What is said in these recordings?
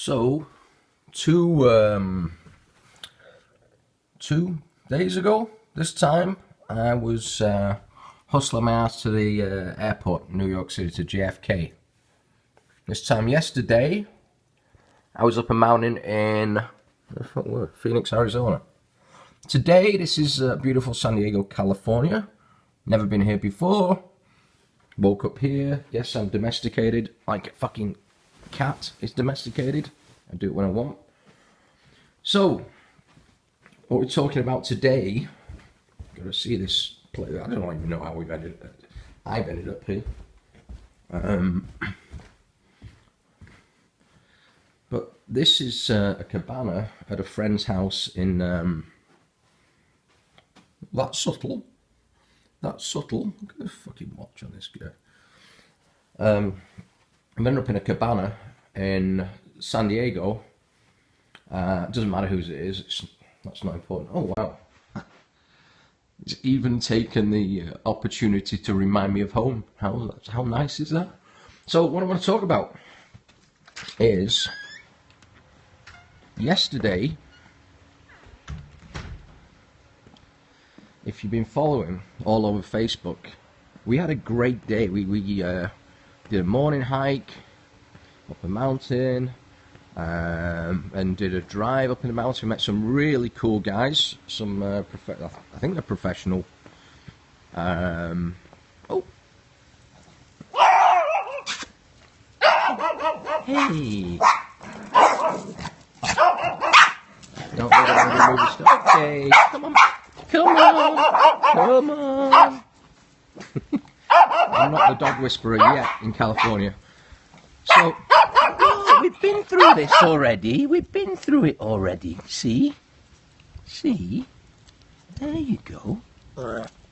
So, two 2 days ago, this time, I was hustling my ass to the airport, New York City, to JFK. This time yesterday, I was up a mountain in Phoenix, Arizona. Today, this is beautiful San Diego, California. Never been here before. Woke up here. Yes, I'm domesticated, like a fucking cat is domesticated. I do it when I want. So, what we're talking about today, gotta see this place. I don't even know how I've ended up here. But this is a cabana at a friend's house in, that's subtle. Look at the fucking watch on this guy. I'm ended up in a cabana in San Diego. It doesn't matter whose it is. That's not important. Oh wow! It's even taken the opportunity to remind me of home. How nice is that? So what I want to talk about is yesterday. If you've been following all over Facebook, we had a great day. We did a morning hike up a mountain, and did a drive up in the mountain. We met some really cool guys. Some I think they're professional. Oh, hey! Don't let anybody move the stuff. Okay, come on. I'm not the dog whisperer yet in California. So, we've been through this already. We've been through it already. See? There you go.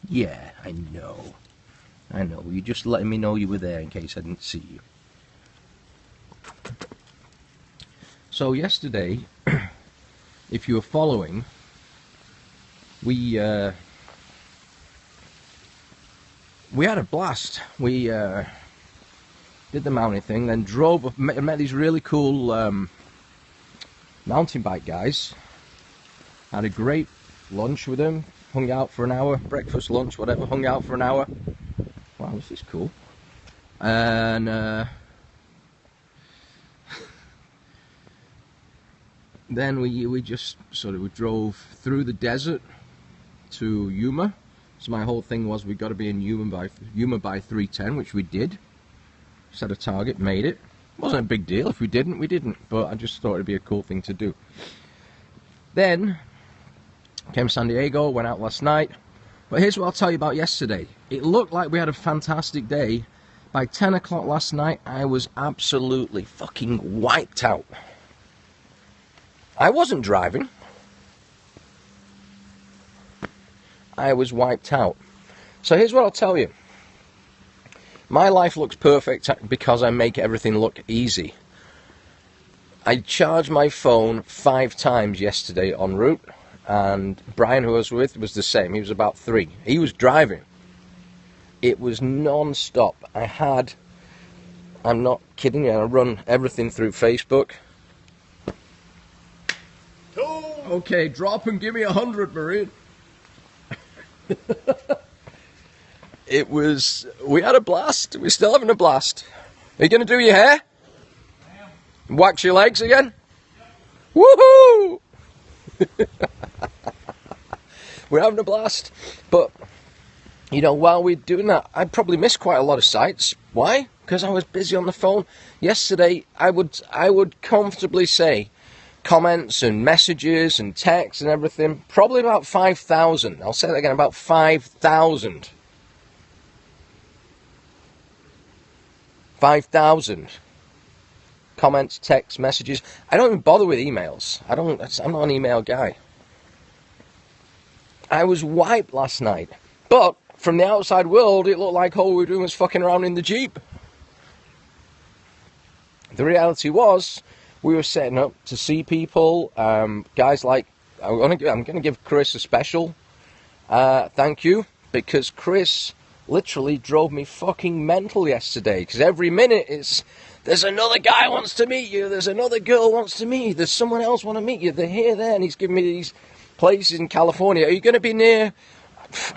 Yeah, I know. You're just letting me know you were there in case I didn't see you. So yesterday, if you were following, we had a blast. We did the mountain thing, then drove up, met these really cool mountain bike guys. Had a great lunch with them, hung out for an hour, breakfast, lunch, whatever, hung out for an hour. Wow, this is cool. And then we just we drove through the desert to Yuma. So my whole thing was we got to be in Yuma by 3:10, which we did. Set a target, made it. Wasn't a big deal. If we didn't, we didn't. But I just thought it'd be a cool thing to do. Then came San Diego, went out last night. But here's what I'll tell you about yesterday. It looked like we had a fantastic day. By 10 o'clock last night, I was absolutely fucking wiped out. I wasn't driving. I was wiped out. So here's what I'll tell you. My life looks perfect because I make everything look easy. I charged my phone 5 times yesterday en route, and Brian, who I was with, was the same. He was about 3. He was driving. It was non-stop. I'm not kidding you, I run everything through Facebook. Okay, drop and give me 100, Marine. We had a blast. We're still having a blast. Are you going to do your hair? I am. Wax your legs again? Yeah. Woohoo! We're having a blast. But, while we're doing that, I probably missed quite a lot of sights. Why? Because I was busy on the phone. Yesterday, I would comfortably say comments and messages and texts and everything, probably about 5,000. I'll say that again, about 5,000. 5,000 comments, texts, messages. I don't even bother with emails. I'm not an email guy. I was wiped last night. But from the outside world, it looked like all we were doing was fucking around in the Jeep. The reality was, we were setting up to see people, guys like, I'm going to give Chris a special thank you, because Chris literally drove me fucking mental yesterday, because every minute there's another guy wants to meet you, there's another girl wants to meet you, there's someone else want to meet you, they're here, there, and he's giving me these places in California. Are you going to be near,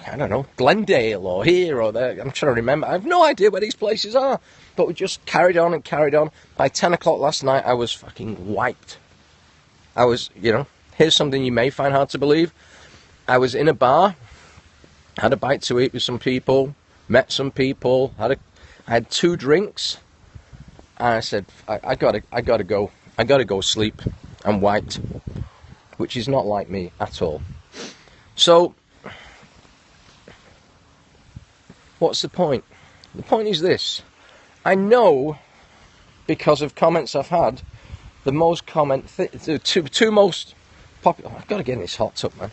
I don't know, Glendale or here or there? I'm trying to remember. I have no idea where these places are. But we just carried on and carried on. By 10 o'clock last night, I was fucking wiped. I was, here's something you may find hard to believe. I was in a bar, had a bite to eat with some people, met some people, I had 2 drinks, and I said, I gotta go sleep. I'm wiped, which is not like me at all. So, what's the point? The point is this. I know, because of comments I've had, the two most popular... I've got to get in this hot tub, man.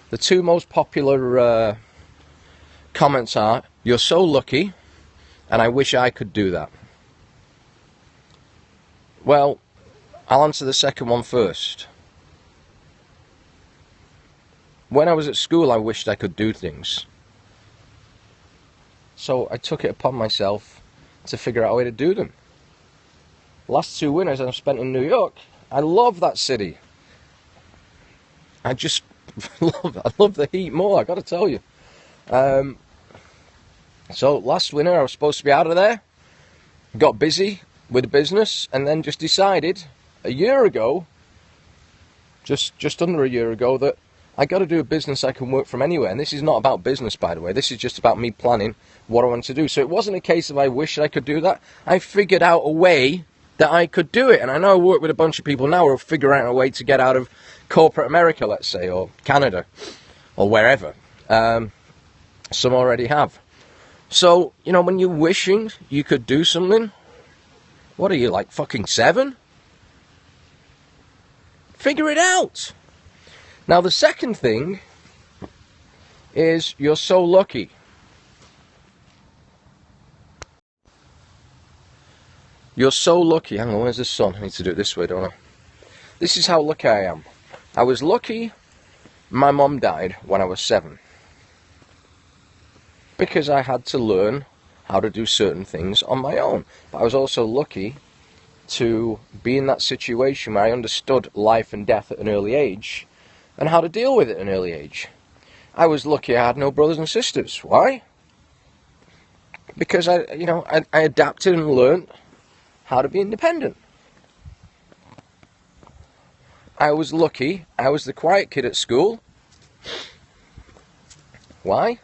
The 2 most popular comments are, "You're so lucky," and "I wish I could do that." Well, I'll answer the second one first. When I was at school, I wished I could do things. So I took it upon myself to figure out a way to do them. Last 2 winters I've spent in New York. I love that city. I just I love the heat more, I gotta tell you. So last winter I was supposed to be out of there, got busy with the business, and then just decided a year ago, just under a year ago, that I got to do a business I can work from anywhere. And this is not about business, by the way. This is just about me planning what I want to do. So it wasn't a case of I wish I could do that. I figured out a way that I could do it. And I know I work with a bunch of people now who are figuring out a way to get out of corporate America, let's say, or Canada, or wherever. Some already have. So, when you're wishing you could do something, what are you, like fucking 7? Figure it out. Now, the second thing is you're so lucky. You're so lucky. Hang on, where's the sun? I need to do it this way, don't I? This is how lucky I am. I was lucky my mum died when I was 7. Because I had to learn how to do certain things on my own. But I was also lucky to be in that situation where I understood life and death at an early age and how to deal with it at an early age. I was lucky I had no brothers and sisters. Why? Because I adapted and learned how to be independent. I was lucky I was the quiet kid at school. Why?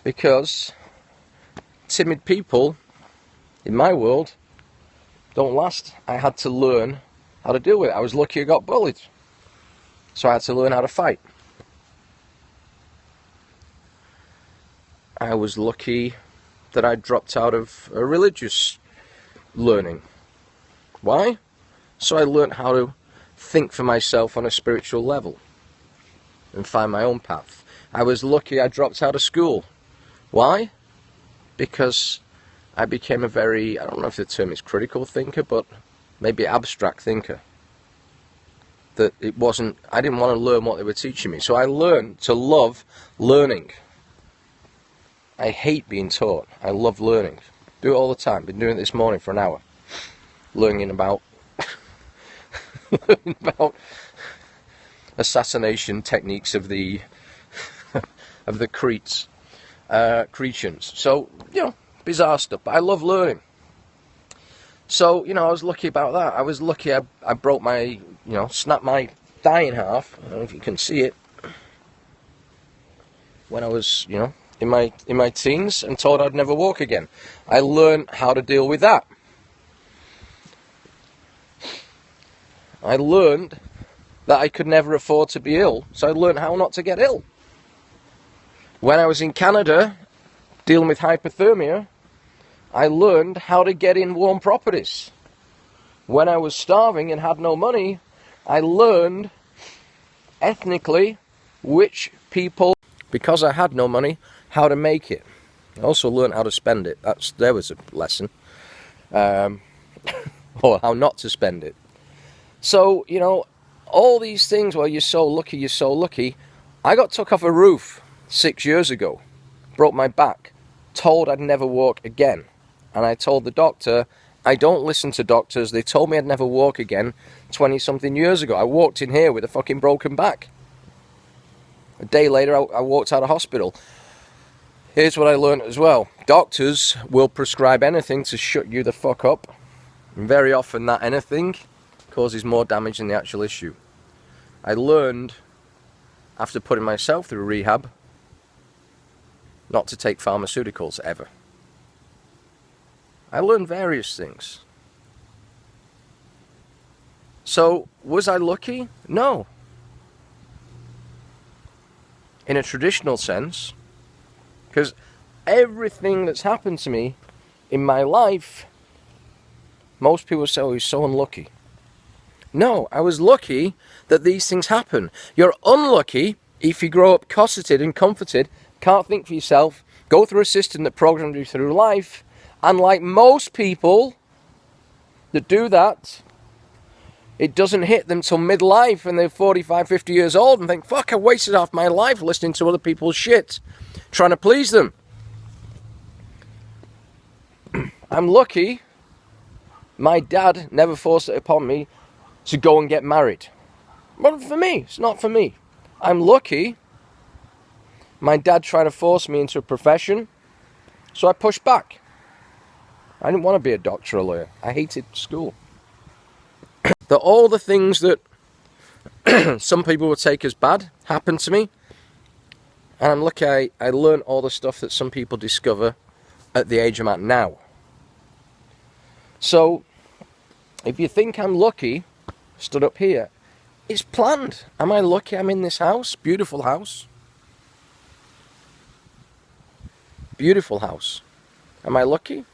Because timid people in my world don't last. I had to learn how to deal with it. I was lucky I got bullied, so I had to learn how to fight. I was lucky that I dropped out of a religious learning. Why? So I learned how to think for myself on a spiritual level and find my own path. I was lucky I dropped out of school. Why? Because I became a very, I don't know if the term is critical thinker, but maybe abstract thinker. That it wasn't, I didn't want to learn what they were teaching me. So I learned to love learning. I hate being taught. I love learning. Do it all the time. Been doing it this morning for an hour. Learning about assassination techniques of the Cretians. So, bizarre stuff, but I love learning. So, I was lucky about that. I was lucky I broke my, snapped my thigh in half. I don't know if you can see it. When I was, in my teens and told I'd never walk again. I learned how to deal with that. I learned that I could never afford to be ill, so I learned how not to get ill. When I was in Canada, dealing with hypothermia, I learned how to get in warm properties. When I was starving and had no money, I learned ethnically which people, because I had no money, how to make it. I also learned how to spend it. There was a lesson. Or how not to spend it. So, all these things, well, you're so lucky. I got took off a roof 6 years ago. Broke my back. Told I'd never walk again. And I told the doctor, I don't listen to doctors. They told me I'd never walk again 20-something years ago. I walked in here with a fucking broken back. A day later, I walked out of hospital. Here's what I learned as well. Doctors will prescribe anything to shut you the fuck up. And very often that anything causes more damage than the actual issue. I learned, after putting myself through rehab, not to take pharmaceuticals ever. I learned various things. So, was I lucky? No. In a traditional sense, because everything that's happened to me in my life, most people say, oh, he's so unlucky. No, I was lucky that these things happen. You're unlucky if you grow up cosseted and comforted, can't think for yourself, go through a system that programmed you through life, and like most people that do that, it doesn't hit them till midlife and they're 45, 50 years old and think, fuck, I wasted half my life listening to other people's shit, trying to please them. I'm lucky my dad never forced it upon me to go and get married. But for me, it's not for me. I'm lucky my dad tried to force me into a profession, so I pushed back. I didn't want to be a doctor or a lawyer. I hated school. All the things that some people would take as bad happened to me. And I'm lucky I learned all the stuff that some people discover at the age I'm at now. So, if you think I'm lucky, stood up here, it's planned. Am I lucky I'm in this house? Beautiful house. Beautiful house. Am I lucky?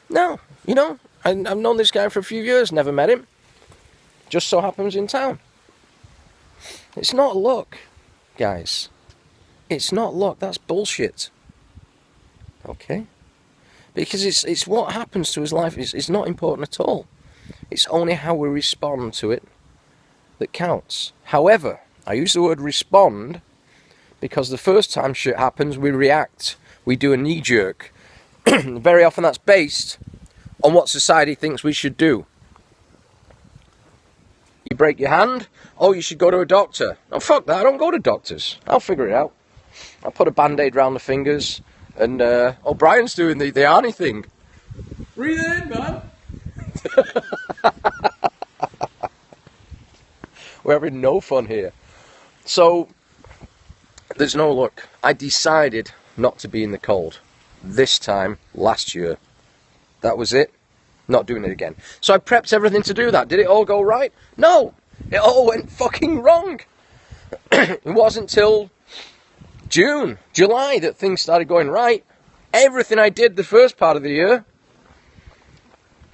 No. You know, I've known this guy for a few years, never met him. Just so happens in town. It's not luck, guys. It's not luck. That's bullshit. Okay? Because it's what happens to his life. It's not important at all. It's only how we respond to it that counts. However, I use the word respond because the first time shit happens, we react. We do a knee-jerk. Very often that's based on what society thinks we should do. You break your hand, oh, you should go to a doctor. Oh, fuck that, I don't go to doctors. I'll figure it out. I'll put a band-aid round the fingers, and, Brian's doing the Arnie thing. Breathe in, man. We're having no fun here. So, there's no luck. I decided not to be in the cold. This time, last year. That was it. Not doing it again. So I prepped everything to do that. Did it all go right? No! It all went fucking wrong! It wasn't till June, July that things started going right. Everything I did the first part of the year,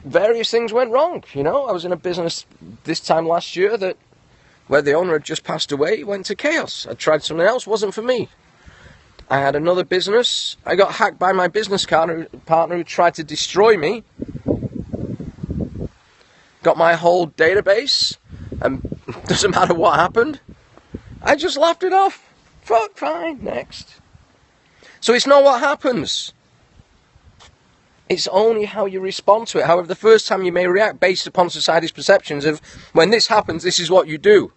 various things went wrong, you know. I was in a business this time last year that, where the owner had just passed away, went to chaos. I tried something else, wasn't for me. I had another business. I got hacked by my business partner who tried to destroy me. Got my whole database, and doesn't matter what happened. I just laughed it off. Fuck, fine, next. So it's not what happens. It's only how you respond to it. However, the first time you may react based upon society's perceptions of, when this happens, this is what you do.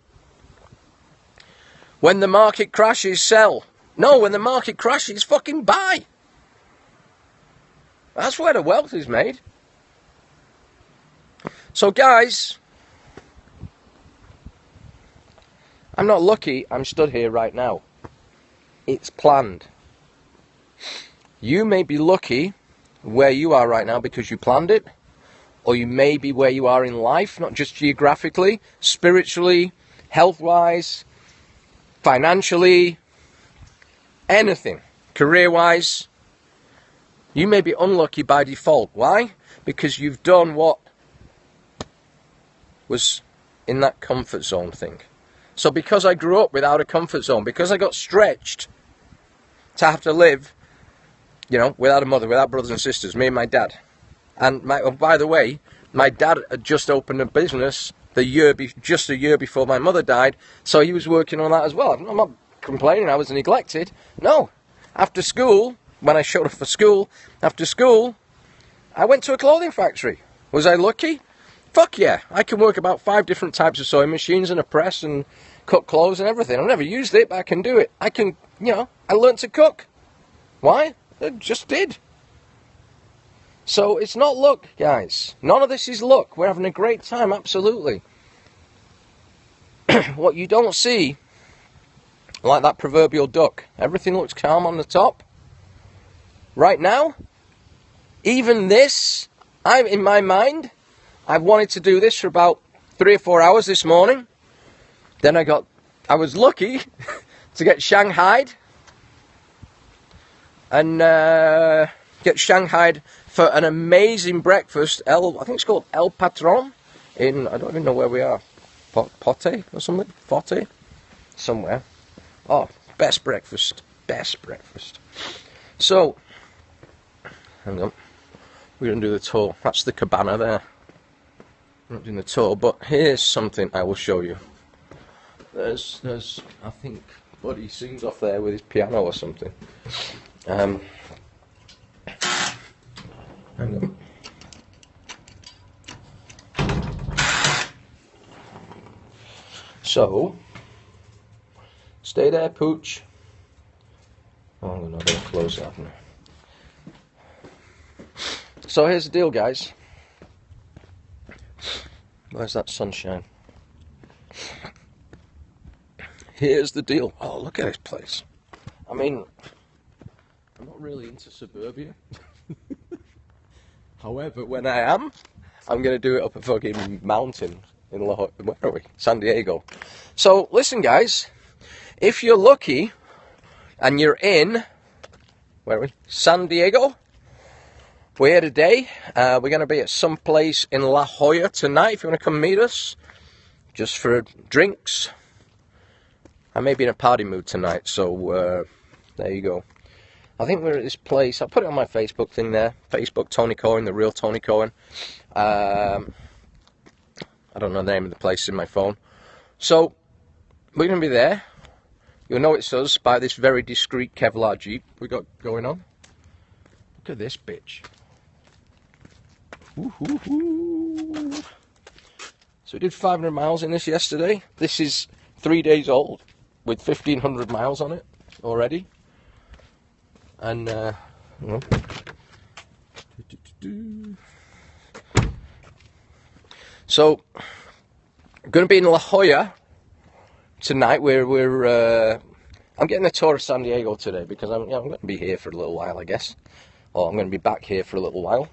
When the market crashes, sell. No, when the market crashes, fucking buy. That's where the wealth is made. So guys, I'm not lucky I'm stood here right now. It's planned. You may be lucky where you are right now because you planned it, or you may be where you are in life, not just geographically, spiritually, health-wise, financially, anything, career-wise. You may be unlucky by default. Why? Because you've done what was in that comfort zone thing. So because I grew up without a comfort zone, because I got stretched to have to live, you know, without a mother, without brothers and sisters, me and my dad. And by the way, my dad had just opened a business just a year before my mother died, so he was working on that as well. I'm not complaining I was neglected. No. After school, when I showed up for school, after school, I went to a clothing factory. Was I lucky? Fuck yeah. I can work about 5 different types of sewing machines and a press and cut clothes and everything. I've never used it, but I can do it. I can, I learned to cook. Why? I just did. So it's not luck, guys. None of this is luck. We're having a great time, absolutely. What you don't see, like that proverbial duck, everything looks calm on the top. Right now, even this, in my mind, I've wanted to do this for about 3 or 4 hours this morning. Then I was lucky to get shanghaied and get shanghaied for an amazing breakfast. I think it's called El Patron in, I don't even know where we are, Pote or something, Forte, somewhere. Oh, best breakfast. So, hang on, we're going to do the tour. That's the cabana there. We're not doing the tour, but here's something I will show you. There's, I think, Buddy sings off there with his piano or something. Hang on. So, stay there, Pooch. Oh, I'm going to close that now. So here's the deal, guys. Where's that sunshine? Here's the deal. Oh, look at this place. I mean, I'm not really into suburbia. However, when I am, I'm going to do it up a fucking mountain in where are we? San Diego. So, listen, guys. If you're lucky and you're in, where are we? San Diego. We're here today. We're going to be at some place in La Jolla tonight. If you want to come meet us, just for drinks. I may be in a party mood tonight, so there you go. I think we're at this place. I'll put it on my Facebook thing there. Facebook Tony Cohen, the real Tony Cohen. I don't know the name of the place in my phone. So, we're going to be there. You'll know it's us by this very discreet Kevlar Jeep we got going on. Look at this bitch. Woo-hoo-hoo. So we did 500 miles in this yesterday. This is 3 days old with 1,500 miles on it already. And, so, going to be in La Jolla tonight. I'm getting a tour of San Diego today because I'm going to be here for a little while, I guess. Or I'm going to be back here for a little while.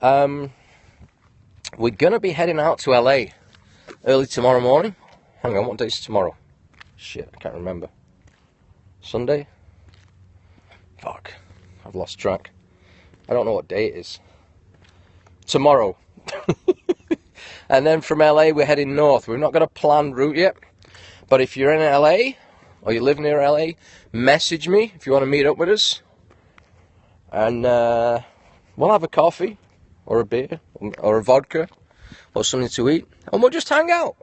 We're going to be heading out to LA early tomorrow morning. Hang on, what day is tomorrow? Shit, I can't remember. Sunday? Fuck, I've lost track. I don't know what day it is. Tomorrow. And then from LA we're heading north. We've not got a planned route yet. But if you're in LA, or you live near LA, message me if you want to meet up with us. And we'll have a coffee, or a beer, or a vodka, or something to eat. And we'll just hang out.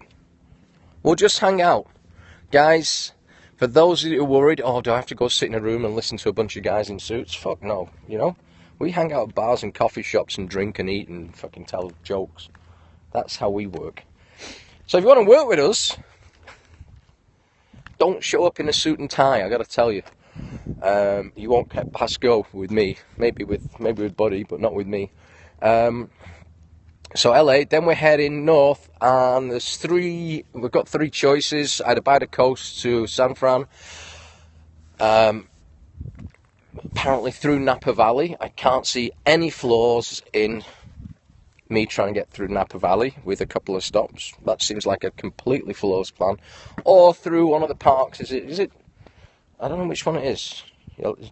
Guys, for those of you who are worried, oh, do I have to go sit in a room and listen to a bunch of guys in suits? Fuck no, We hang out at bars and coffee shops and drink and eat and fucking tell jokes. That's how we work. So if you want to work with us, don't show up in a suit and tie, I gotta tell you. You won't get past go with me. Maybe with Buddy, but not with me. So LA, then we're heading north, and we've got 3 choices, either by the coast to San Fran, apparently through Napa Valley. I can't see any flaws in me trying to get through Napa Valley with a couple of stops. That seems like a completely flawless plan. Or through one of the parks, is it, I don't know which one it is,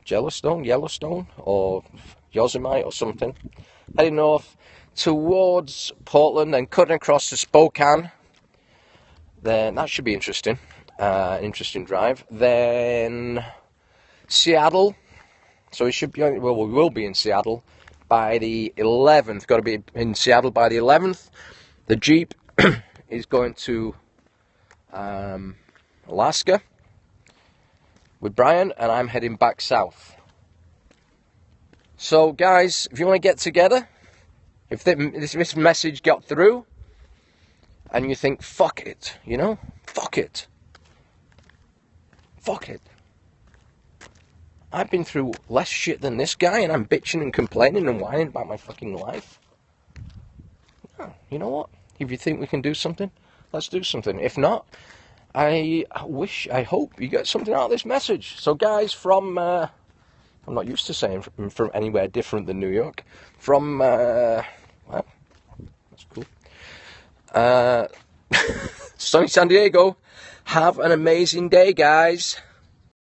Yellowstone, or Yosemite or something. Heading north towards Portland, then cutting across to Spokane. Then that should be interesting. An interesting drive. Then Seattle. So we will be in Seattle by the 11th. Got to be in Seattle by the 11th. The Jeep is going to Alaska with Brian, and I'm heading back south. So guys, if you want to get together, If this message got through, and you think, fuck it, you know? Fuck it. Fuck it. I've been through less shit than this guy, and I'm bitching and complaining and whining about my fucking life. No, you know what? If you think we can do something, let's do something. If not, I hope you get something out of this message. So guys from, I'm not used to saying from anywhere different than New York. From, well, that's cool. Sunny San Diego. Have an amazing day, guys.